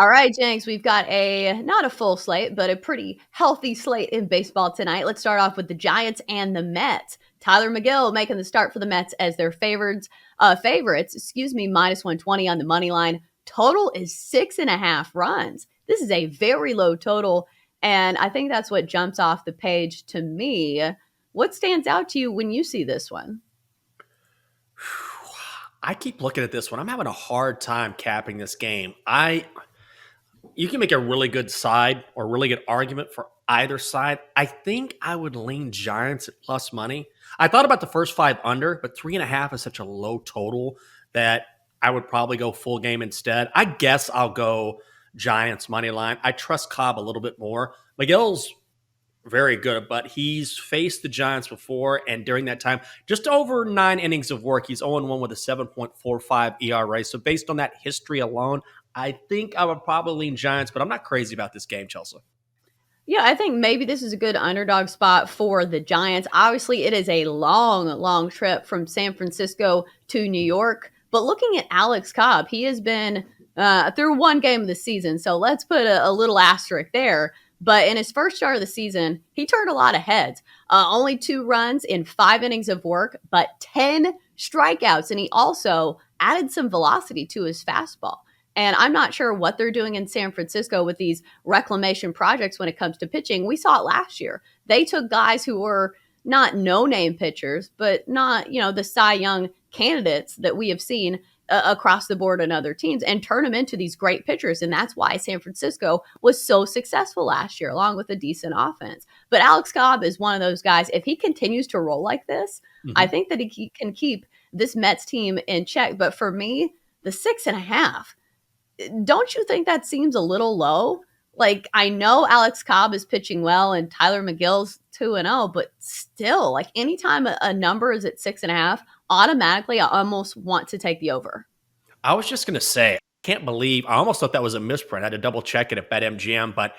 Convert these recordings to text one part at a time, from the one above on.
All right, Jenks, we've got not a full slate, but a pretty healthy slate in baseball tonight. Let's start off with the Giants and the Mets. Tyler McGill making the start for the Mets as their favorites, minus 120 on the money line. Total is 6.5 runs. This is a very low total, and I think that's what jumps off the page to me. What stands out to you when you see this one? I keep looking at this one. I'm having a hard time capping this game. You can make a really good side or really good argument for either side. I think I would lean Giants at plus money. I thought about the first five under, but 3.5 is such a low total that I would probably go full game instead. I guess I'll go Giants money line. I trust Cobb a little bit more. McGill's very good, but he's faced the Giants before, and during that time, just over 9 innings of work, he's 0-1 with a 7.45 ERA. So based on that history alone, I think I would probably lean Giants, but I'm not crazy about this game, Chelsea. Yeah, I think maybe this is a good underdog spot for the Giants. Obviously, it is a long, long trip from San Francisco to New York. But looking at Alex Cobb, he has been through one game of the season. So let's put a little asterisk there. But in his first start of the season, he turned a lot of heads. Only 2 runs in 5 innings of work, but 10 strikeouts. And he also added some velocity to his fastball. And I'm not sure what they're doing in San Francisco with these reclamation projects when it comes to pitching. We saw it last year. They took guys who were not no-name pitchers, but not, the Cy Young candidates that we have seen across the board in other teams and turn them into these great pitchers. And that's why San Francisco was so successful last year, along with a decent offense. But Alex Cobb is one of those guys. If he continues to roll like this, I think that he can keep this Mets team in check. But for me, the 6.5, don't you think that seems a little low? Like, I know Alex Cobb is pitching well and Tyler McGill's 2-0, but still, like, anytime a number is at 6.5, automatically I almost want to take the over. I was just going to say, I can't believe, I almost thought that was a misprint. I had to double check it at BetMGM, but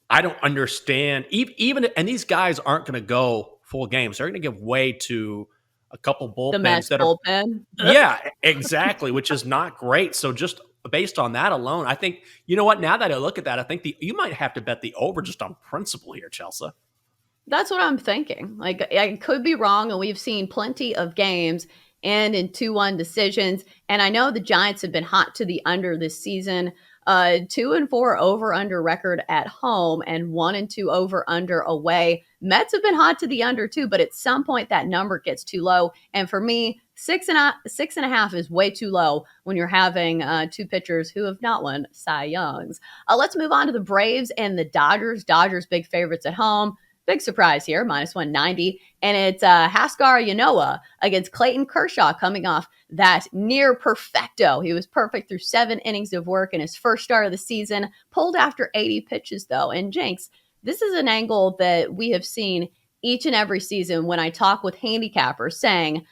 I don't understand. Even and these guys aren't going to go full games. They're going to give way to a couple The Mets bullpens that are, bullpen. yeah, exactly, which is not great. So just based on that alone, I think, you know what, now that I look at that, I think you might have to bet the over just on principle here, Chelsea. That's what I'm thinking. Like, I could be wrong, and we've seen plenty of games and in 2-1 decisions. And I know the Giants have been hot to the under this season. 2-4 over under record at home and 1-2 over under away. Mets have been hot to the under too, but at some point that number gets too low. And for me, 6.5 is way too low when you're having 2 pitchers who have not won Cy Youngs. Let's move on to the Braves and the Dodgers. Dodgers big favorites at home. Big surprise here, minus 190. And it's Haskar Yanoa against Clayton Kershaw coming off that near perfecto. He was perfect through 7 innings of work in his first start of the season, pulled after 80 pitches, though. And Jenks, this is an angle that we have seen each and every season when I talk with handicappers saying,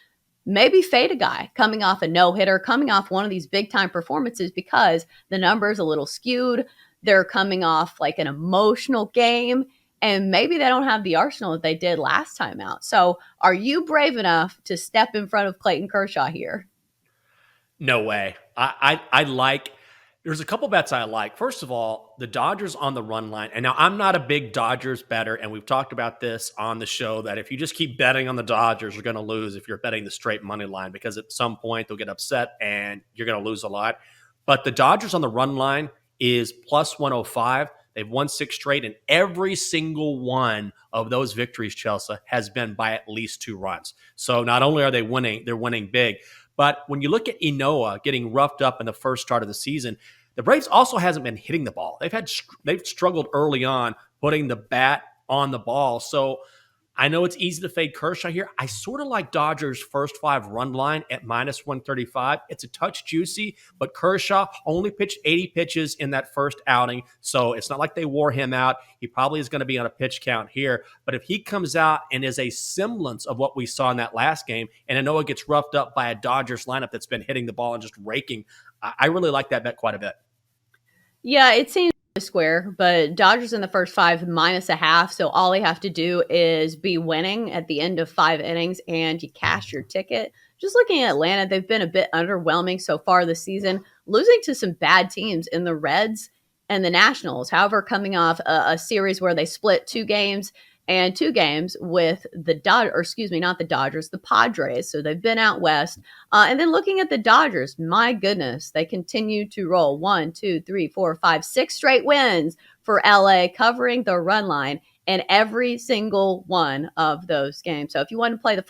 maybe fade a guy coming off a no-hitter, coming off one of these big-time performances because the number's a little skewed. They're coming off like an emotional game. And maybe they don't have the arsenal that they did last time out. So are you brave enough to step in front of Clayton Kershaw here? No way. There's a couple bets I like. First of all, the Dodgers on the run line. And now I'm not a big Dodgers bettor, and we've talked about this on the show that if you just keep betting on the Dodgers, you're going to lose if you're betting the straight money line because at some point they'll get upset and you're going to lose a lot. But the Dodgers on the run line is plus 105. They've won 6 straight, and every single one of those victories, Chelsea, has been by at least 2 runs. So not only are they winning, they're winning big. But when you look at Inoa getting roughed up in the first start of the season, the Braves also hasn't been hitting the ball. They've struggled early on putting the bat on the ball. So I know it's easy to fade Kershaw here. I sort of like Dodgers' first 5 run line at minus 135. It's a touch juicy, but Kershaw only pitched 80 pitches in that first outing, so it's not like they wore him out. He probably is going to be on a pitch count here, but if he comes out and is a semblance of what we saw in that last game, and I know it gets roughed up by a Dodgers lineup that's been hitting the ball and just raking, I really like that bet quite a bit. Yeah, it seems square, but Dodgers in the first 5 minus a half. So all they have to do is be winning at the end of 5 innings and you cash your ticket. Just looking at Atlanta, they've been a bit underwhelming so far this season, losing to some bad teams in the Reds and the Nationals. However, coming off a series where they split two games with the Dodgers, or excuse me, not the Dodgers, the Padres. So they've been out west. And then looking at the Dodgers, my goodness, they continue to roll 1, 2, 3, 4, 5, 6 straight wins for LA, covering the run line in every single one of those games. So if you want to play the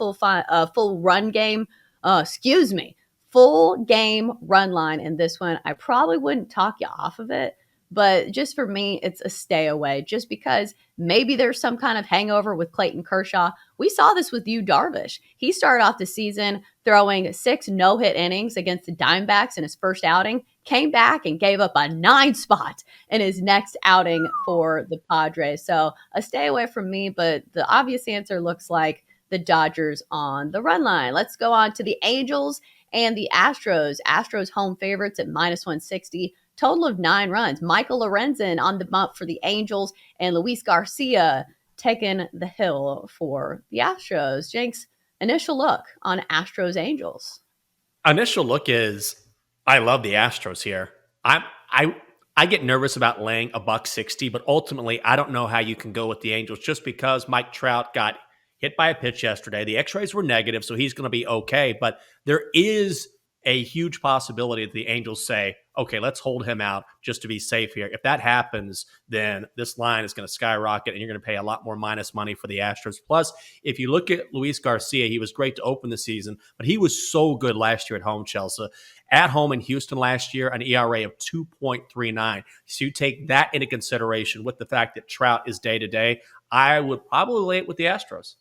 full run game, excuse me, full game run line in this one, I probably wouldn't talk you off of it. But just for me, it's a stay away just because maybe there's some kind of hangover with Clayton Kershaw. We saw this with Yu Darvish. He started off the season throwing 6 no-hit innings against the Diamondbacks in his first outing, came back and gave up a 9 spot in his next outing for the Padres. So a stay away from me, but the obvious answer looks like the Dodgers on the run line. Let's go on to the Angels and the Astros. Astros home favorites at -160. Total of 9 runs. Michael Lorenzen on the bump for the Angels, and Luis Garcia taking the hill for the Astros. Jenks, initial look on Astros Angels. Initial look is I love the Astros here. I I get nervous about laying a buck 60, but ultimately I don't know how you can go with the Angels just because Mike Trout got hit by a pitch yesterday. The X-rays were negative, so he's going to be okay, but there is a huge possibility that the Angels say, okay, let's hold him out just to be safe here. If that happens, then this line is going to skyrocket and you're going to pay a lot more minus money for the Astros. Plus, if you look at Luis Garcia, he was great to open the season, but he was so good last year at home, Chelsea. At home in Houston last year, an ERA of 2.39. So you take that into consideration with the fact that Trout is day-to-day, I would probably lay it with the Astros.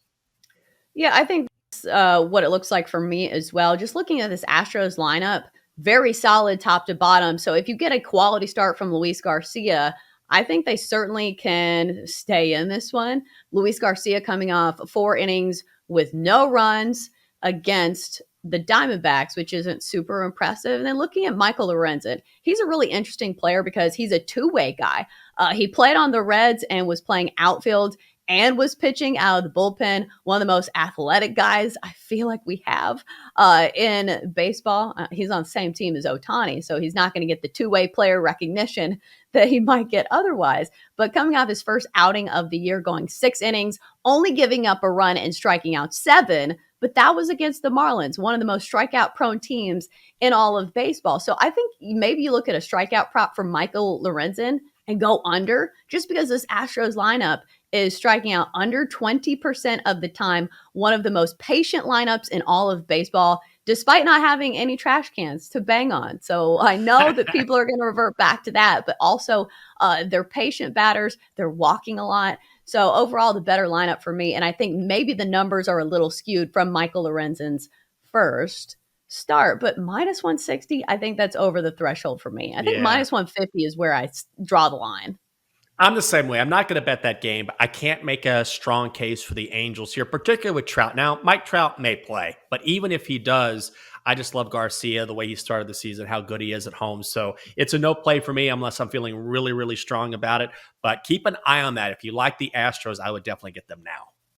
Yeah, I think that's what it looks like for me as well. Just looking at this Astros lineup, very solid top to bottom. So if you get a quality start from Luis Garcia, I think they certainly can stay in this one. Luis Garcia coming off 4 innings with no runs against the Diamondbacks, which isn't super impressive. And then looking at Michael Lorenzen, he's a really interesting player because he's a two-way guy. He played on the Reds and was playing outfield and was pitching out of the bullpen. One of the most athletic guys I feel like we have in baseball. He's on the same team as Ohtani, so he's not going to get the two-way player recognition that he might get otherwise. But coming off his first outing of the year, going 6 innings, only giving up a run and striking out 7, but that was against the Marlins, one of the most strikeout-prone teams in all of baseball. So I think maybe you look at a strikeout prop for Michael Lorenzen and go under, just because this Astros lineup is striking out under 20% of the time, one of the most patient lineups in all of baseball, despite not having any trash cans to bang on. So I know that people are going to revert back to that, but also they're patient batters. They're walking a lot. So overall, the better lineup for me. And I think maybe the numbers are a little skewed from Michael Lorenzen's first start, but -160, I think that's over the threshold for me. I think Yeah. -150 is where I draw the line. I'm the same way. I'm not going to bet that game, but I can't make a strong case for the Angels here, particularly with Trout. Now, Mike Trout may play, but even if he does, I just love Garcia, the way he started the season, how good he is at home. So it's a no play for me unless I'm feeling really, really strong about it. But keep an eye on that. If you like the Astros, I would definitely get them now.